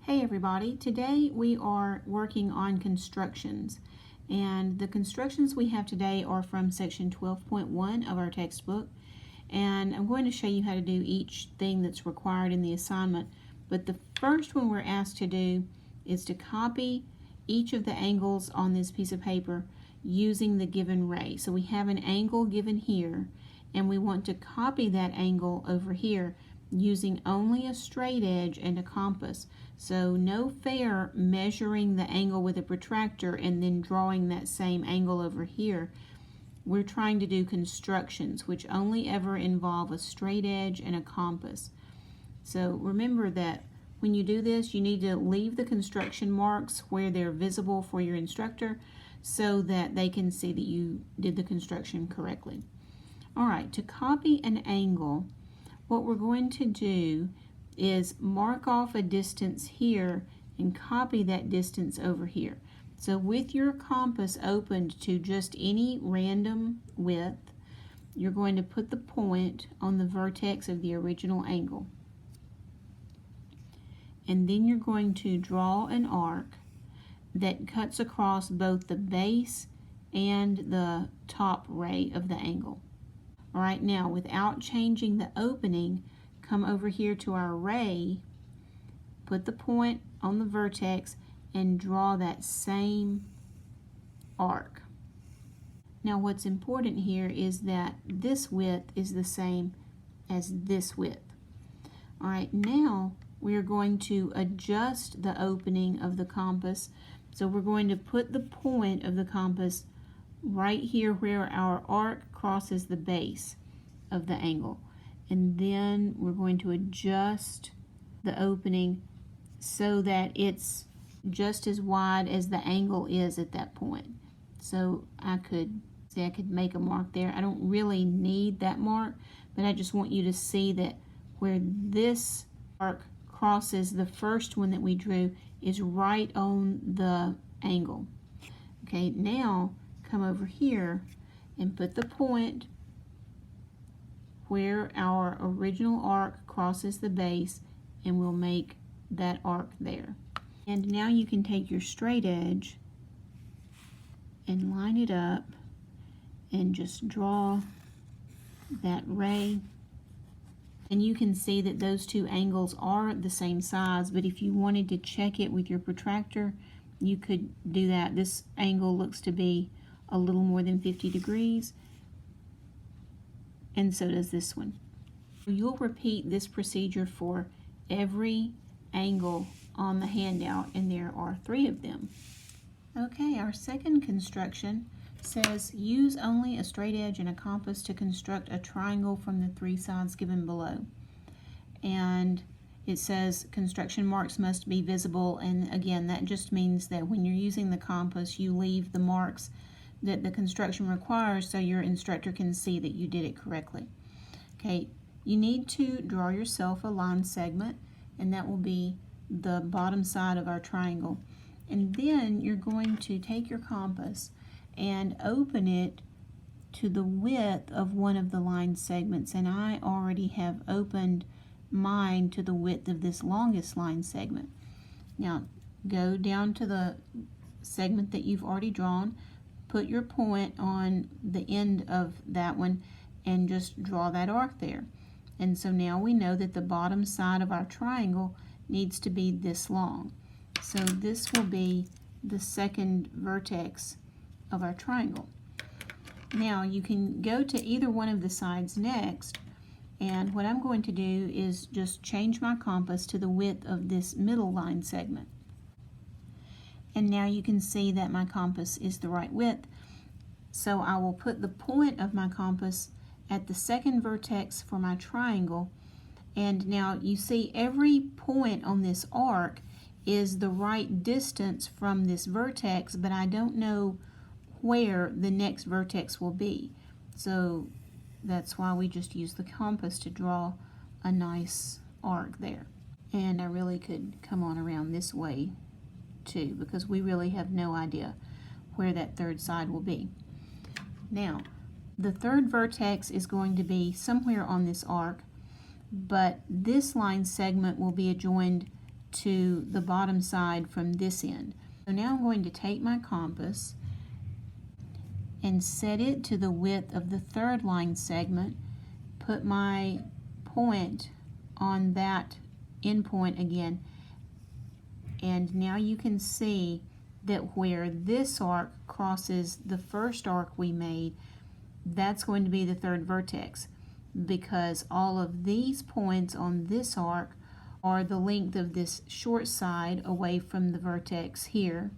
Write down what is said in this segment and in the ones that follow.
Hey everybody, today we are working on constructions, and the constructions we have today are from section 12.1 of our textbook, and I'm going to show you how to do each thing that's required in the assignment. But the first one we're asked to do is to copy each of the angles on this piece of paper using the given ray. So we have an angle given here, and we want to copy that angle over here using only a straight edge and a compass. So no fair measuring the angle with a protractor and then drawing that same angle over here. We're trying to do constructions which only ever involve a straight edge and a compass. So remember that when you do this, you need to leave the construction marks where they're visible for your instructor so that they can see that you did the construction correctly. Alright, to copy an angle, what we're going to do is mark off a distance here and copy that distance over here. So with your compass opened to just any random width, you're going to put the point on the vertex of the original angle. And then you're going to draw an arc that cuts across both the base and the top ray of the angle. All right, now without changing the opening, come over here to our ray, put the point on the vertex, and draw that same arc. Now what's important here is that this width is the same as this width. All right, now we're going to adjust the opening of the compass. So we're going to put the point of the compass right here where our arc crosses the base of the angle. And then we're going to adjust the opening so that it's just as wide as the angle is at that point. So I could make a mark there. I don't really need that mark, but I just want you to see that where this arc crosses the first one that we drew is right on the angle. Okay, now come over here and put the point where our original arc crosses the base, and we'll make that arc there. And now you can take your straight edge and line it up and just draw that ray. And you can see that those two angles are the same size, but if you wanted to check it with your protractor, you could do that. This angle looks to be a little more than 50 degrees, and so does this one. You'll repeat this procedure for every angle on the handout, and there are 3 of them. Okay, our second construction says use only a straight edge and a compass to construct a triangle from the 3 sides given below. And it says construction marks must be visible, and again that just means that when you're using the compass you leave the marks that the construction requires so your instructor can see that you did it correctly. Okay, you need to draw yourself a line segment, and that will be the bottom side of our triangle. And then you're going to take your compass and open it to the width of one of the line segments, and I already have opened mine to the width of this longest line segment. Now go down to the segment that you've already drawn, put your point on the end of that one, and just draw that arc there. And so now we know that the bottom side of our triangle needs to be this long. So this will be the second vertex of our triangle. Now you can go to either one of the sides next, and what I'm going to do is just change my compass to the width of this middle line segment. And now you can see that my compass is the right width. So I will put the point of my compass at the second vertex for my triangle, and now you see every point on this arc is the right distance from this vertex, but I don't know where the next vertex will be. So that's why we just use the compass to draw a nice arc there. And I really could come on around this way too, because we really have no idea where that third side will be. Now, the third vertex is going to be somewhere on this arc, but this line segment will be adjoined to the bottom side from this end. So now I'm going to take my compass and set it to the width of the third line segment, put my point on that endpoint again, and now you can see that where this arc crosses the first arc we made, that's going to be the third vertex, because all of these points on this arc are the length of this short side away from the vertex here,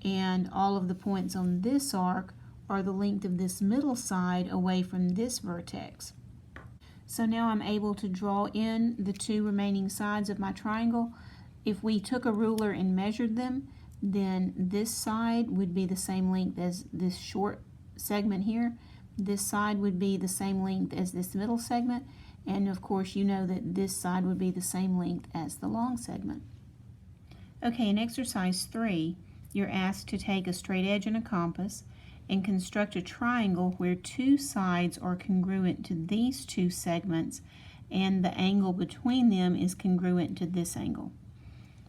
and all of the points on this arc are the length of this middle side away from this vertex. So now I'm able to draw in the two remaining sides of my triangle. If we took a ruler and measured them, then this side would be the same length as this short segment here. This side would be the same length as this middle segment, and of course you know that this side would be the same length as the long segment. Okay, in exercise 3, you're asked to take a straight edge and a compass and construct a triangle where two sides are congruent to these two segments and the angle between them is congruent to this angle.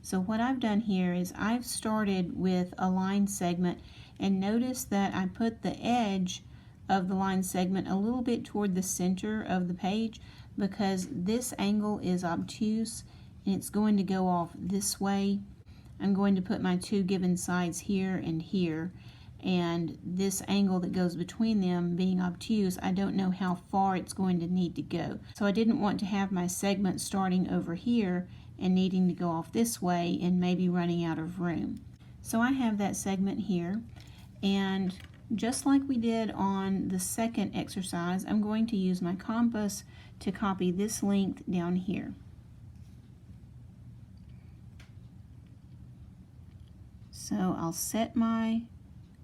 So what I've done here is I've started with a line segment, and notice that I put the edge of the line segment a little bit toward the center of the page because this angle is obtuse and it's going to go off this way. I'm going to put my two given sides here and here, and this angle that goes between them being obtuse, I don't know how far it's going to need to go. So I didn't want to have my segment starting over here and needing to go off this way and maybe running out of room. So I have that segment here, and just like we did on the second exercise, I'm going to use my compass to copy this length down here. So I'll set my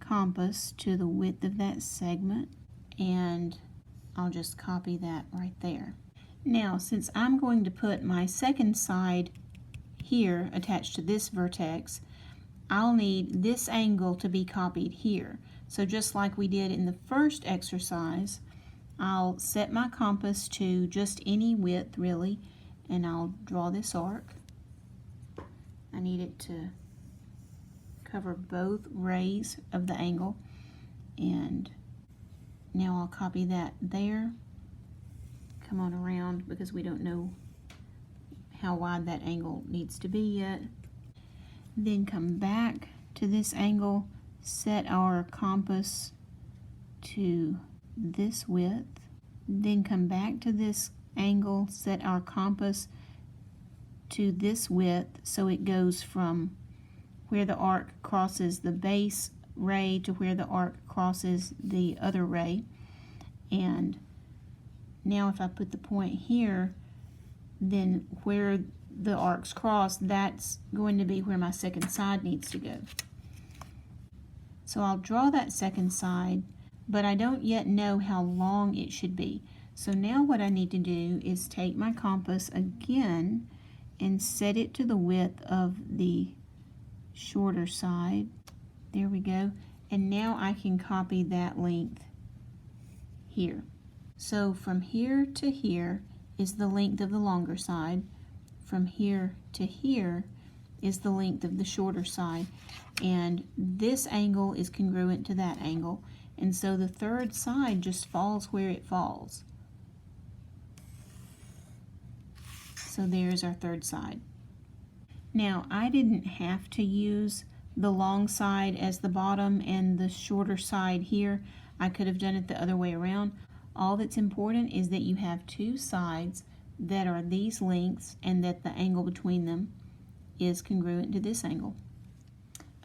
compass to the width of that segment, and I'll just copy that right there. Now, since I'm going to put my second side here attached to this vertex, I'll need this angle to be copied here. So just like we did in the first exercise, I'll set my compass to just any width really, and I'll draw this arc. I need it to cover both rays of the angle, and now I'll copy that there. Come on around because we don't know how wide that angle needs to be yet. Then come back to this angle, set our compass to this width, then come back to this angle, set our compass to this width so it goes from where the arc crosses the base ray to where the arc crosses the other ray. And now if I put the point here, then where the arcs cross, that's going to be where my second side needs to go. So I'll draw that second side, but I don't yet know how long it should be. So now what I need to do is take my compass again and set it to the width of the shorter side. There we go. And now I can copy that length here. So from here to here is the length of the longer side. From here to here is the length of the shorter side. And this angle is congruent to that angle. And so the third side just falls where it falls. So there's our third side. Now, I didn't have to use the long side as the bottom and the shorter side here. I could have done it the other way around. All that's important is that you have two sides that are these lengths and that the angle between them is congruent to this angle.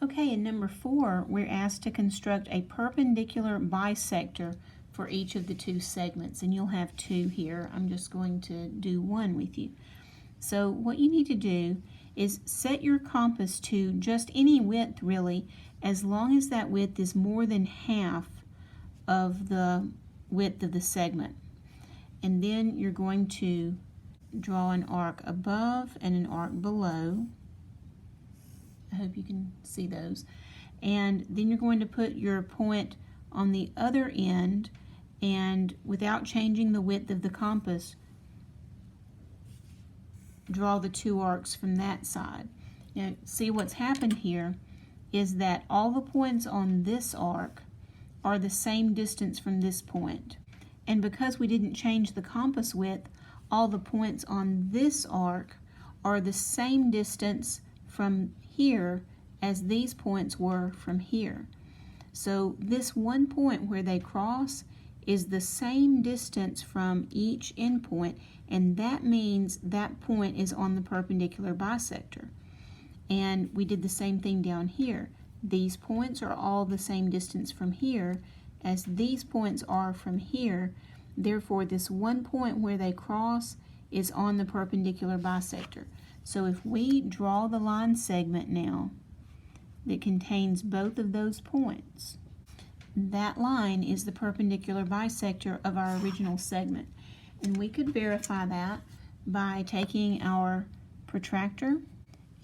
Okay, in number 4, we're asked to construct a perpendicular bisector for each of the two segments, and you'll have two here. I'm just going to do one with you. So what you need to do is set your compass to just any width really, as long as that width is more than half of the width of the segment. And then you're going to draw an arc above and an arc below. I hope you can see those. And then you're going to put your point on the other end, and without changing the width of the compass, draw the 2 arcs from that side. Now, see what's happened here is that all the points on this arc are the same distance from this point. And because we didn't change the compass width, all the points on this arc are the same distance from here as these points were from here. So this one point where they cross is the same distance from each endpoint, and that means that point is on the perpendicular bisector. And we did the same thing down here. These points are all the same distance from here as these points are from here. Therefore, this one point where they cross is on the perpendicular bisector. So if we draw the line segment now that contains both of those points, that line is the perpendicular bisector of our original segment. And we could verify that by taking our protractor,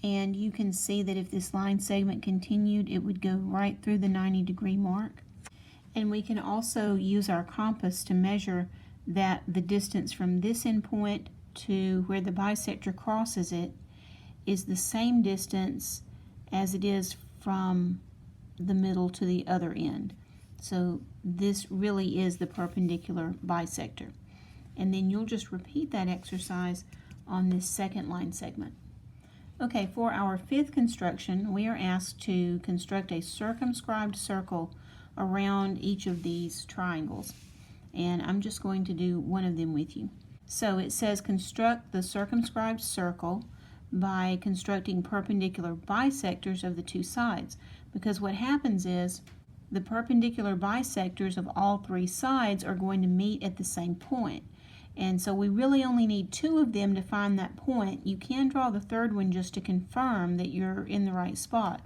and you can see that if this line segment continued, it would go right through the 90-degree mark. And we can also use our compass to measure that the distance from this endpoint to where the bisector crosses it is the same distance as it is from the middle to the other end. So this really is the perpendicular bisector. And then you'll just repeat that exercise on this second line segment. Okay, for our 5th construction, we are asked to construct a circumscribed circle around each of these triangles. And I'm just going to do one of them with you. So it says construct the circumscribed circle by constructing perpendicular bisectors of the 2 sides. Because what happens is the perpendicular bisectors of all 3 sides are going to meet at the same point. And so we really only need 2 of them to find that point. You can draw the 3rd one just to confirm that you're in the right spot.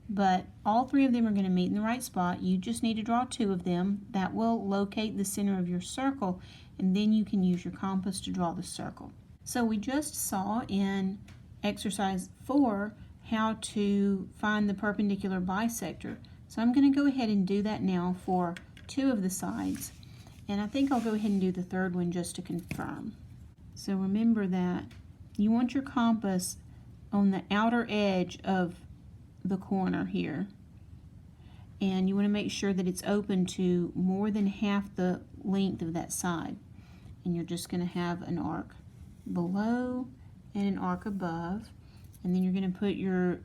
But all 3 of them are going to meet in the right spot. You just need to draw 2 of them. That will locate the center of your circle, and then you can use your compass to draw the circle. So we just saw in exercise 4 how to find the perpendicular bisector. So I'm going to go ahead and do that now for 2 of the sides. And I think I'll go ahead and do the 3rd one just to confirm. So remember that you want your compass on the outer edge of the corner here. And you want to make sure that it's open to more than half the length of that side. And you're just going to have an arc below and an arc above. And then you're going to put your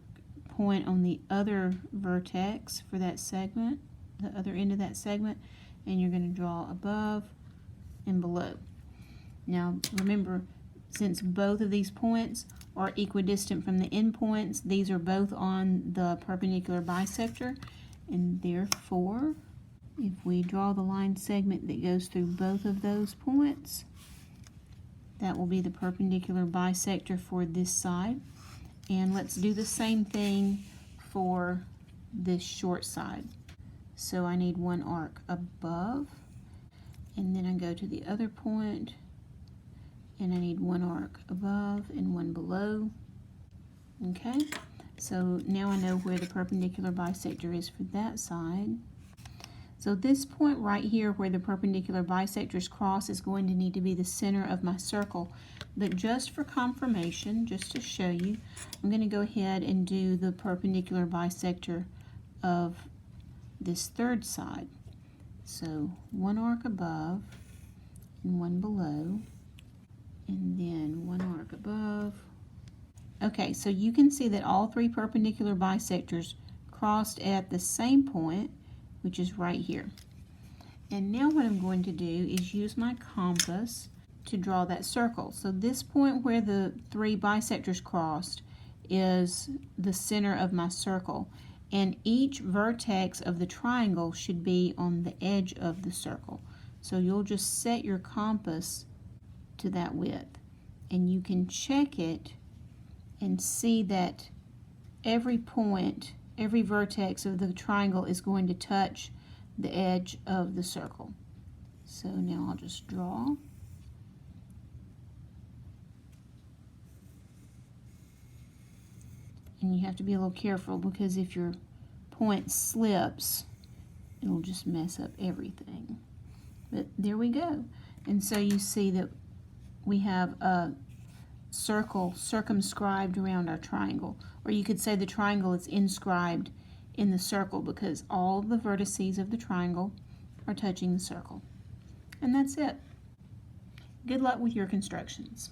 point on the other vertex for that segment, the other end of that segment, and you're going to draw above and below. Now remember, since both of these points are equidistant from the endpoints, these are both on the perpendicular bisector, and therefore if we draw the line segment that goes through both of those points, that will be the perpendicular bisector for this side. And let's do the same thing for this short side. So I need 1 arc above, and then I go to the other point, and I need 1 arc above and 1 below. Okay, so now I know where the perpendicular bisector is for that side. So this point right here where the perpendicular bisectors cross is going to need to be the center of my circle. But just for confirmation, just to show you, I'm going to go ahead and do the perpendicular bisector of this 3rd side. So 1 arc above and 1 below, and then 1 arc above. Okay, so you can see that all 3 perpendicular bisectors crossed at the same point, which is right here. And now what I'm going to do is use my compass to draw that circle. So this point where the 3 bisectors crossed is the center of my circle, and each vertex of the triangle should be on the edge of the circle. So you'll just set your compass to that width, and you can check it and see that every point, every vertex of the triangle is going to touch the edge of the circle. So now I'll just draw. And you have to be a little careful, because if your point slips, it'll just mess up everything. But there we go. And so you see that we have a circle circumscribed around our triangle. Or you could say the triangle is inscribed in the circle because all the vertices of the triangle are touching the circle. And that's it. Good luck with your constructions.